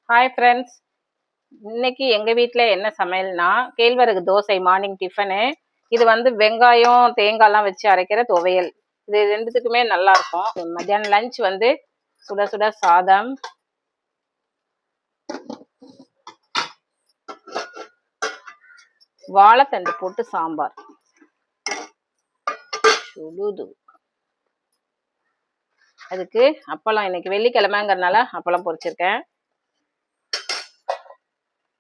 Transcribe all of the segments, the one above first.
Hi friends. இன்னைக்கு எங்கள் வீட்டில் என்ன சமையல்னா கேழ்வரகு தோசை மார்னிங் டிஃபனு. இது வந்து வெங்காயம் தேங்காய்லாம் வச்சு அரைக்கிற துவையல். இது ரெண்டுத்துக்குமே நல்லா இருக்கும். மத்தியானம் லஞ்ச் வந்து சுட சுட சாதம், வாழைத்தண்டு போட்டு சாம்பார், சுடுது. அதுக்கு அப்பளம், இன்னைக்கு வெள்ளிக்கிழமைங்கிறதுனால அப்பளம் பொரிச்சிருக்கேன்.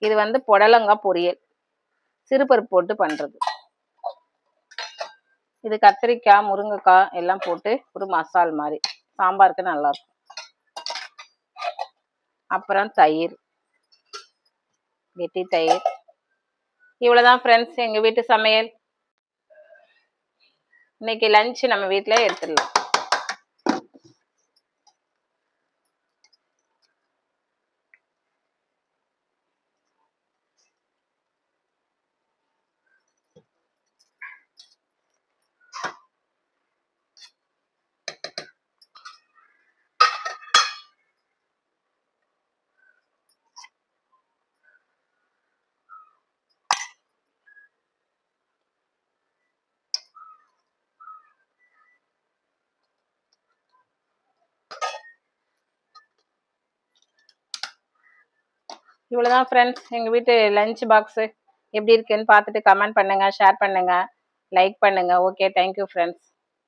இது வந்து புடலங்காய் பொரியல், சிறுபருப்பு போட்டு பண்ணுறது. இது கத்திரிக்காய் முருங்கைக்காய் எல்லாம் போட்டு ஒரு மசால் மாதிரி சாம்பாருக்கு நல்லாயிருக்கும். அப்புறம் தயிர், கெட்டி தயிர். இவ்வளோதான் ஃப்ரெண்ட்ஸ் எங்கள் வீட்டு சமையல். இன்னைக்கு லஞ்ச் நம்ம வீட்டில் எடுத்துடலாம். இவ்வளோதான் ஃப்ரெண்ட்ஸ் எங்கள் வீட்டு லஞ்ச் பாக்ஸு எப்படி இருக்குன்னு பார்த்துட்டு கமெண்ட் பண்ணுங்கள், ஷேர் பண்ணுங்கள், லைக் பண்ணுங்கள். Okay, thank you friends.